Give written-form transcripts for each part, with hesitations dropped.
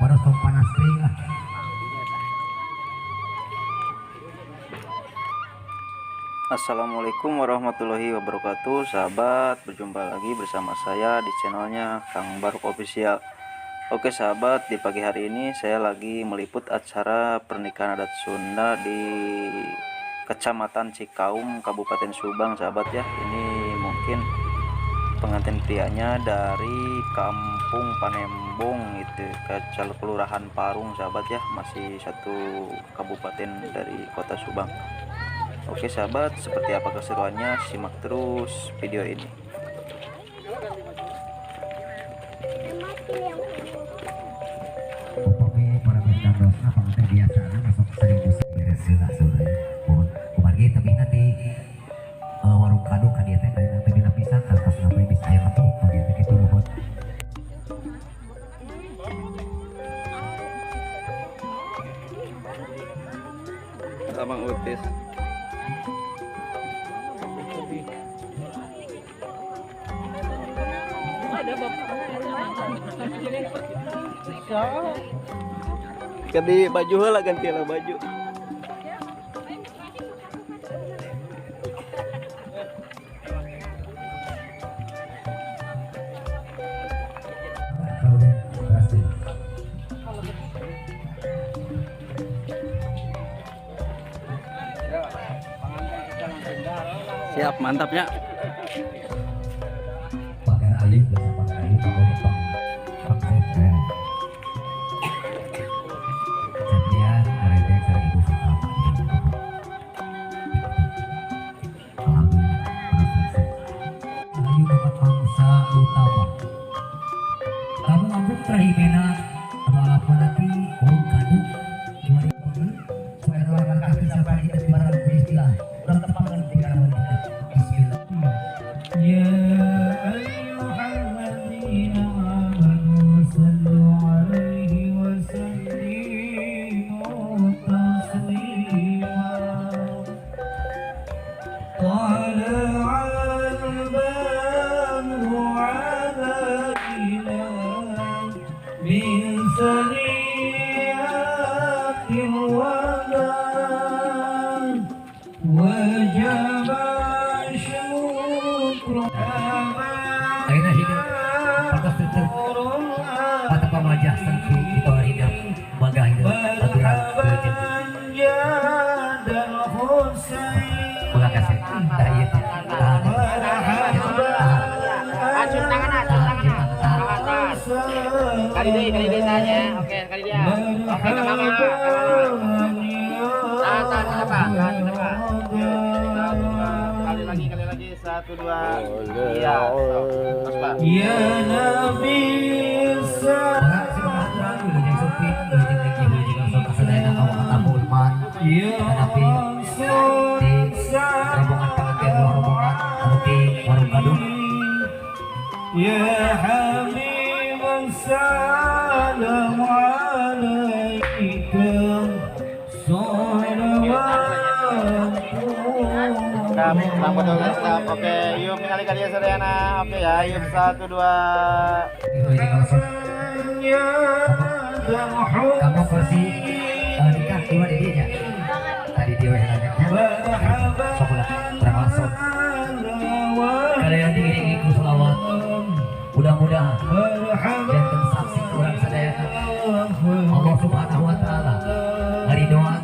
Panas tong panas kering lah. Assalamualaikum warahmatullahi wabarakatuh. Sahabat, berjumpa lagi bersama saya di channelnya Kang Baruk Official. Oke sahabat, di pagi hari ini saya lagi meliput acara pernikahan adat Sunda di Kecamatan Cikaum, Kabupaten Subang sahabat ya. Ini mungkin pengantin prianya dari Kampung Panembong itu, Kelurahan Parung sahabat ya, masih satu kabupaten dari kota Subang. Oke sahabat, seperti apa keseruannya, simak terus video ini. Upami para pendandosna panganten biasana masuk 1000 beres heula sore. Kumargi tapi nanti warung kado ka dieu teh dari teh pisan kartos ngapain bisa aya atuh begitu kitu nuhun. Abang Utis. Kadi baju heula ganti lah baju. Siap, mantapnya. Pagar alif bersama pagar alif kamu depan pangset Jadian mereka sering ibu suka alhamdulillah proses ayu dapat bangsa utama kamu mampu terhimena apa lagi urung kadu 2000 supaya orang kaki sampai di barang beristilah udah tepat dengan bismillah ya akhirnya hidup pantas tutup mata pamajah sengki di bawah hidup bangga hidup aturan berjep bola kasih dah iya acun tangan kali deh tanya oke kali dia oke ke mama tahan kenapa kali lagi 1 2 iya terus Pak ya nabi tapi di rombongan pengantin dua rombongan di warung kado ya habib salam alaika Stop, stop. Oke, yuk kali ya Seriana. Oke ya, yuk 1 2. Kamu kursi nikah dua didinya. Tadi dia yang sekolah termasuk. Kalian diiringi ku selawat. Mudah-mudahan jantan saksi kurang sadayana. Allah Subhanahu wa taala ngaridoan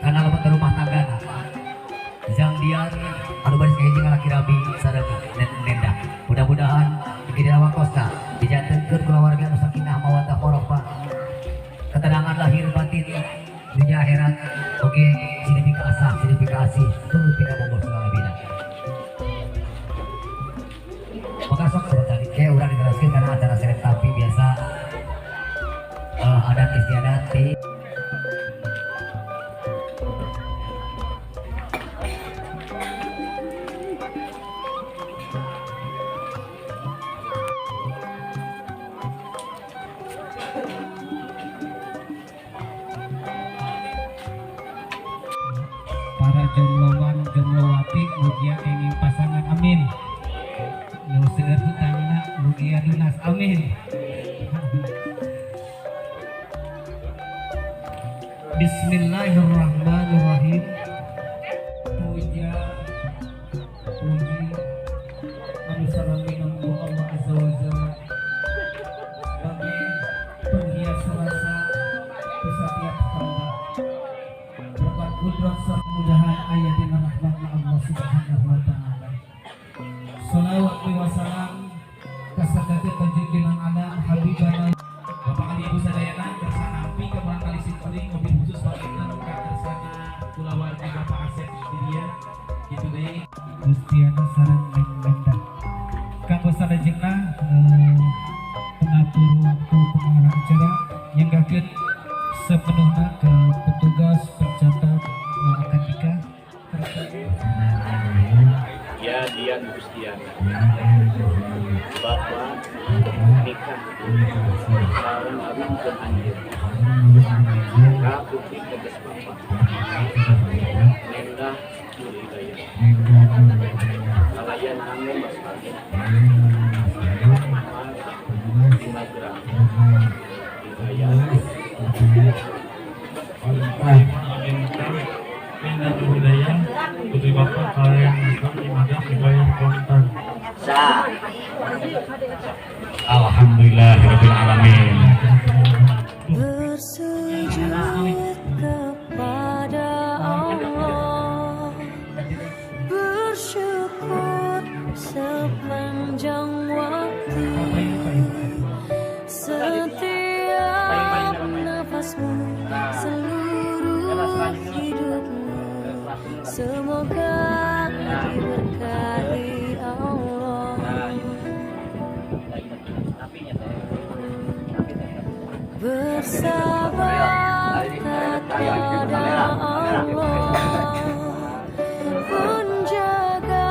kana lebat rumah tangga. Jang dian anu baris kahiji laki rabi sareng nenda. Mudah-mudahan di dalam kosta dijantenkeun keluarga nu sakinah mawaddah warahmah. Ketenangan lahir batin dunia akhirat oge signifikasi turun pina bombor segala bina. Maka sok tadi kayak urang dijelaskeun karena acara seret tapi biasa adat istiadat di para jombloan jomblowati mugia kenging pasangan amin nu seueur hutangna mugia dinas amin Bismillahirrahmanirrahim. Puja puji anu salamingan ku Allah azza wa jalla sebagai penghias rasa di setiap hamba. Berkat kudrat serta mudahan ayat di rahmatna Allah subhanahu wa ta'ala. Salawat wa salam kasadatin penjengkelan alam habibana Bapak Ali Ibu Sadayana bersanampi kebahan kali simpeling mobil khusus bagian tersana kulawarga Bapak Asep di dia gitu deh Gustiana sareng Ganda kanggo sadajengna pengatur waktu pengarang acara yang gaget sepenuhnya ke petugas pencatat akan nikah ya Dian Gustiana Bapak nikah sareng abang dan anjir ka putri tegas Bapak Nendah Hidayah kalayan kami Mas Kali Muhammad Dinagrang Hidayah Nendah Hidayah putri Bapak kalian Imadah dibayar kontan. Alhamdulillahirabbil alamin. Bersujud kepada Allah, bersyukur sepanjang waktu, setiap nafasmu, seluruh hidupmu, semoga diberkahi Allah. Bersabar kepada Allah, menjaga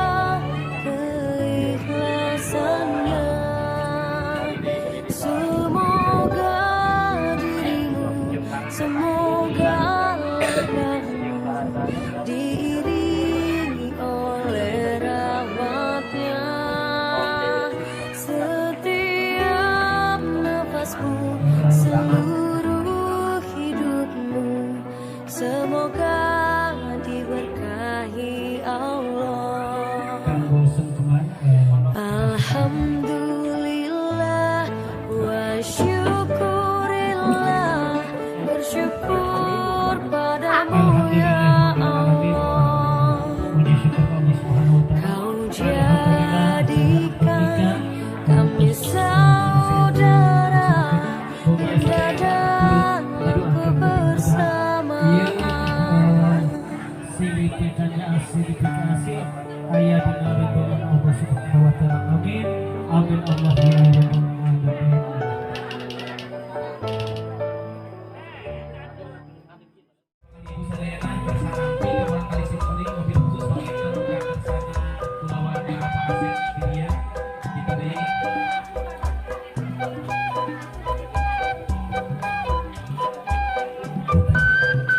keikhlasannya. Semoga dirimu, semoga langkahmu diiringi oleh rahmatnya. Setiap nafasmu, seluruh hidupmu, semoga diberkahi Allah. Alhamdulillah wa syukurillah, bersyukur padamu ya Allah. Kau jadikan kami saudara dalam kebersamaan. Ayat Allah subhanahu wa ta'ala. Amin. Amin Allah ya rabbal alamin. Ibu Sadayana bersanampi kebahan kali simpeling mobil khusus bagian tersana kulawarga Bapak Asep di dia gitu deh.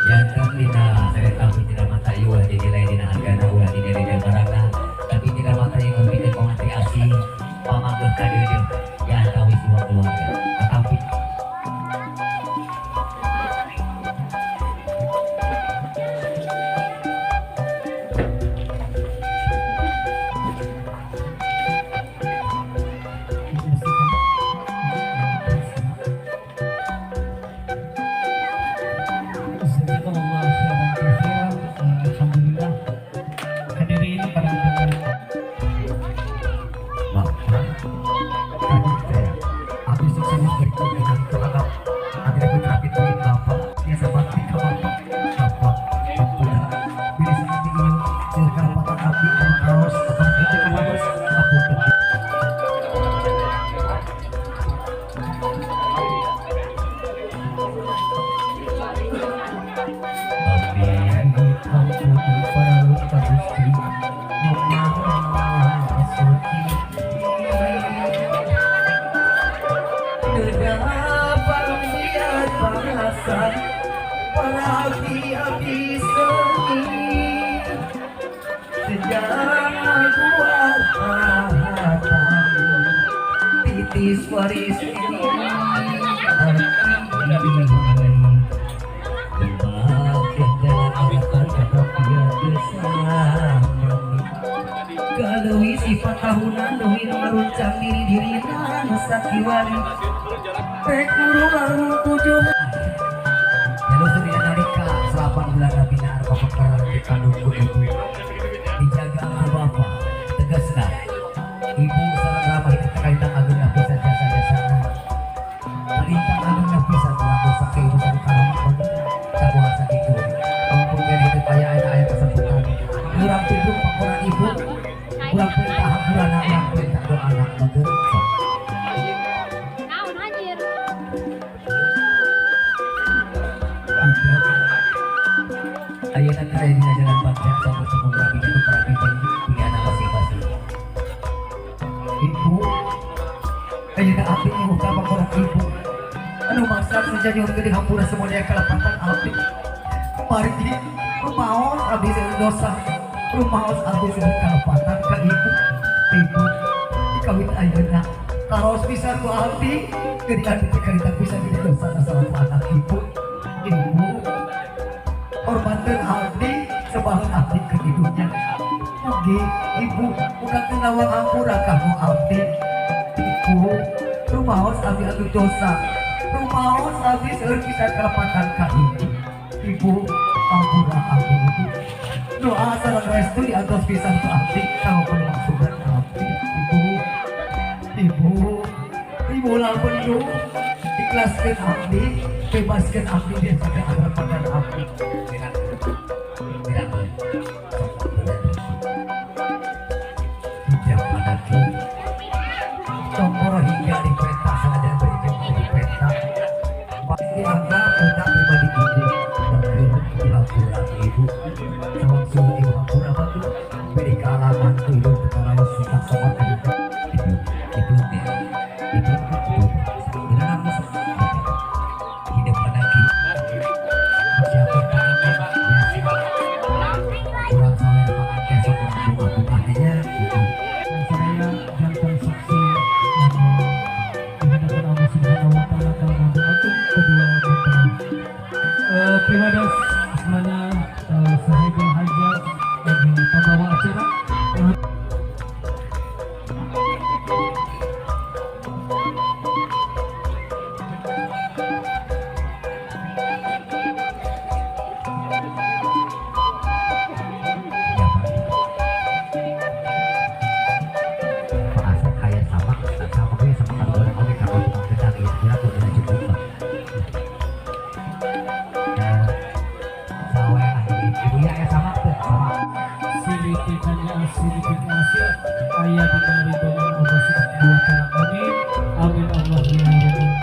Jantan dina saya tahu tidak mata ulah di nilai dina hargana ulah di nilai dina barangna tapi tidak mata yang memiliki pemati asli pamangguh kadeudeung ya tahu semua keluarga tapi Alhamdulillah hadirin para habis sukses berikut dengan terhadap hadir putra pitulin Bapak biasa bakti ke Bapak Ampuna bila saat ini silakan Bapak abdi kaos seperti itu kaos Ampuna. Para abdi-abdi seni sejak buat hatan titis waris ini arti tahunan duhi ngaruncang diri-dirina sakiwari pek urung arung tujuh jalur sudah nalika 8 bulan nabina arpa perkara di kandung ku ibu dijaga ku bapak tegasna ibu sareng ramah hidup kaitan agung napisan jasa-jasana perintah agung napisan telah dosa ke ibu sareng karamak bener sabuasa itu walaupun kena hidup ayah kesebutan kurang tidur pakuran ibu kurang perintah hampuran kurang perintah doa anak bener ayeuna kaya dina jalan bagja sama sepung rabi itu perabi punya anak masing-masing ibu ayeuna abdi muka pakuran ibu anu masak sejadi orang gede hampura semuanya kelapatan abdi mari rumaos abdi dosa rumaos abdi kelapatan ke ibu dikawin ayeuna karos pisan ku abdi gede abdi cerita pisan gede dosa salah anak ibu hormatkan abdi sebahan abdi ke hidupnya oke ibu bukan kenawang ampura kamu abdi ibu rumaos abdi adu dosa rumaos abdi seueur pisan kelapatan ka ibu ampura abdi ibu doa sareng restu di atas pisan ku abdi kalau bermaksudan abdi ibu lamun lu ikhlaskan abdi bebaskan abdi dan sampai harapan abdi tidak menanti tombol hingga di peta saja berikan di peta pasti anda punya pribadi ini dan dilakukan ibu sama suhu ibu hampura batu beri kealaman ibu perkara wasita sama ibu hidup menanti siapa kurang salah pakai seorang bunga-bunganya dan saya jantan saksi dihadapkan Allah Subhanahu wa Ta'ala dalam doaku kedua mempelai primadas mana sahibul hajat dan pembawa acara ayah diberi dengan Allah Subhanahu wa Ta'ala amin amin Allah ya rabbal alamin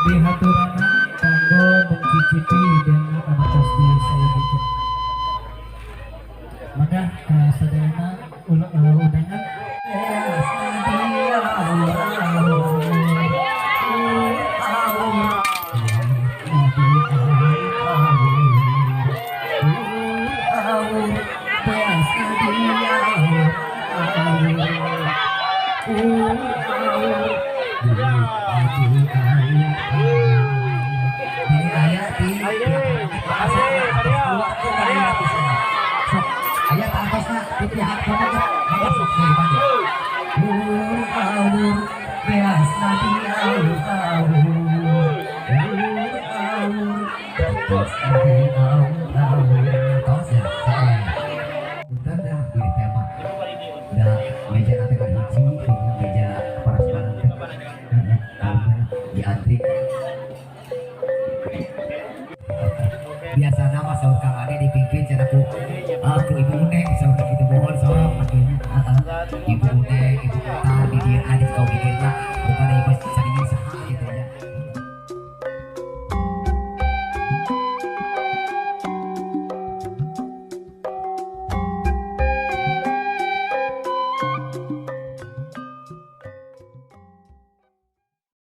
dihaturana kanggo mencicipi dengan anak tasbih saya bikin maka saudara undangan ayat atasnya di pihak kanan masuk dari mana? Beas nadi meja nanti kan hiji meja para di antri biasa nama saudara